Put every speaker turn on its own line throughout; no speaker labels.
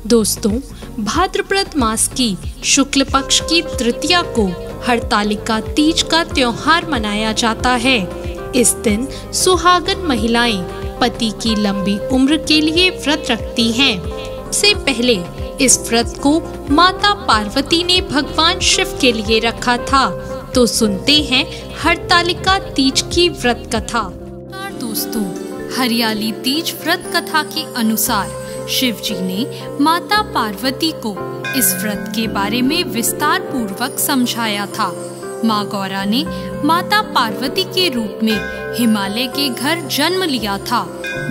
दोस्तों, भाद्रपद मास की शुक्ल पक्ष की तृतीया को हरतालिका तीज का त्योहार मनाया जाता है। इस दिन सुहागन महिलाएं पति की लंबी उम्र के लिए व्रत रखती हैं। से पहले इस व्रत को माता पार्वती ने भगवान शिव के लिए रखा था। तो सुनते हैं हरतालिका तीज की व्रत कथा। दोस्तों, हरियाली तीज व्रत कथा के अनुसार शिव जी ने माता पार्वती को इस व्रत के बारे में विस्तार पूर्वक समझाया था। माँ गौरा ने माता पार्वती के रूप में हिमालय के घर जन्म लिया था।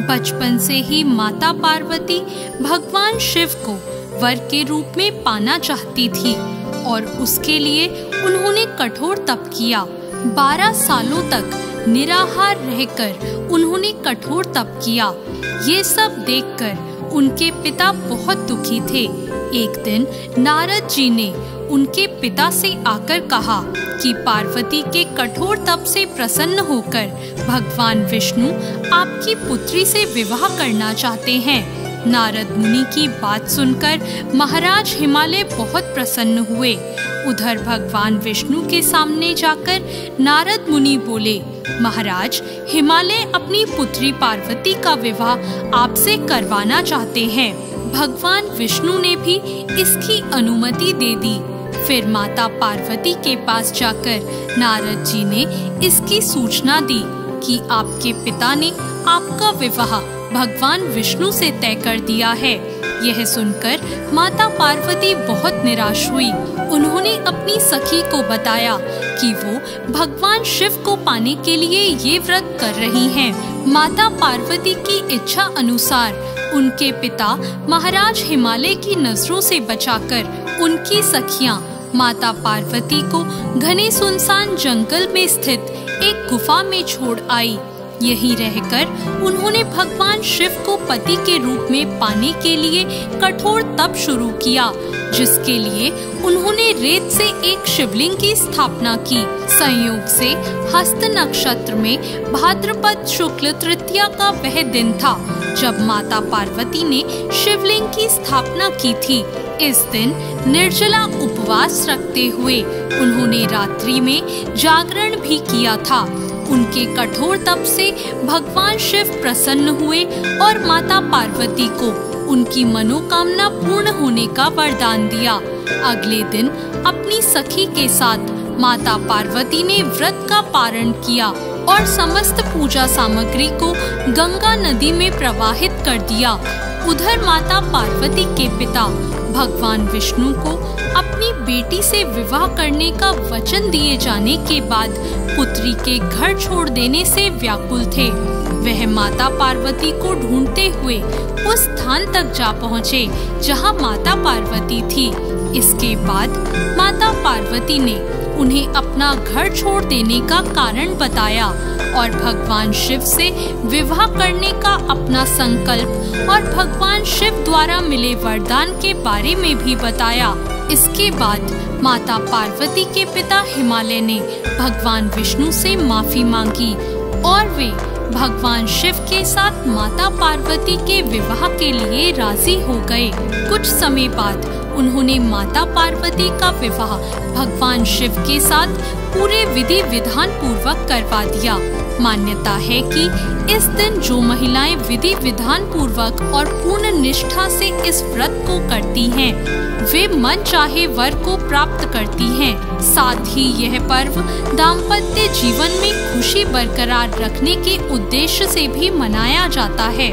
बचपन से ही माता पार्वती भगवान शिव को वर के रूप में पाना चाहती थी और उसके लिए उन्होंने कठोर तप किया। 12 सालों तक निराहार रहकर उन्होंने कठोर तप किया। ये सब देखकर उनके पिता बहुत दुखी थे। एक दिन नारद जी ने उनके पिता से आकर कहा कि पार्वती के कठोर तप से प्रसन्न होकर भगवान विष्णु आपकी पुत्री से विवाह करना चाहते हैं। नारद मुनि की बात सुनकर महाराज हिमालय बहुत प्रसन्न हुए। उधर भगवान विष्णु के सामने जाकर नारद मुनि बोले, महाराज, हिमालय अपनी पुत्री पार्वती का विवाह आपसे करवाना चाहते हैं। भगवान विष्णु ने भी इसकी अनुमति दे दी। फिर माता पार्वती के पास जाकर नारद जी ने इसकी सूचना दी कि आपके पिता ने आपका विवाह भगवान विष्णु से तय कर दिया है। यह सुनकर माता पार्वती बहुत निराश हुई। उन्होंने अपनी सखी को बताया कि वो भगवान शिव को पाने के लिए ये व्रत कर रही हैं। माता पार्वती की इच्छा अनुसार उनके पिता महाराज हिमालय की नजरों से बचाकर उनकी सखियां माता पार्वती को घने सुनसान जंगल में स्थित एक गुफा में छोड़ आई। यहीं रहकर उन्होंने भगवान शिव को पति के रूप में पाने के लिए कठोर तप शुरू किया, जिसके लिए उन्होंने रेत से एक शिवलिंग की स्थापना की। संयोग से हस्त नक्षत्र में भाद्रपद शुक्ल तृतीया का वह दिन था जब माता पार्वती ने शिवलिंग की स्थापना की थी। इस दिन निर्जला उपवास रखते हुए उन्होंने रात्रि में जागरण भी किया था। उनके कठोर तप से भगवान शिव प्रसन्न हुए और माता पार्वती को उनकी मनोकामना पूर्ण होने का वरदान दिया। अगले दिन अपनी सखी के साथ माता पार्वती ने व्रत का पारण किया और समस्त पूजा सामग्री को गंगा नदी में प्रवाहित कर दिया। उधर माता पार्वती के पिता भगवान विष्णु को अपनी बेटी से विवाह करने का वचन दिए जाने के बाद पुत्री के घर छोड़ देने से व्याकुल थे। वह माता पार्वती को ढूंढते हुए उस स्थान तक जा पहुँचे जहाँ माता पार्वती थी। इसके बाद माता पार्वती ने उन्हें अपना घर छोड़ देने का कारण बताया और भगवान शिव से विवाह करने का अपना संकल्प और भगवान शिव द्वारा मिले वरदान के बारे में भी बताया। इसके बाद माता पार्वती के पिता हिमालय ने भगवान विष्णु से माफी मांगी और वे भगवान शिव के साथ माता पार्वती के विवाह के लिए राजी हो गए। कुछ समय बाद उन्होंने माता पार्वती का विवाह भगवान शिव के साथ पूरे विधि विधान पूर्वक करवा दिया। मान्यता है कि इस दिन जो महिलाएं विधि विधान पूर्वक और पूर्ण निष्ठा से इस व्रत को करती हैं, वे मन चाहे वर को प्राप्त करती हैं। साथ ही यह पर्व दाम्पत्य जीवन में खुशी बरकरार रखने के उद्देश्य से भी मनाया जाता है।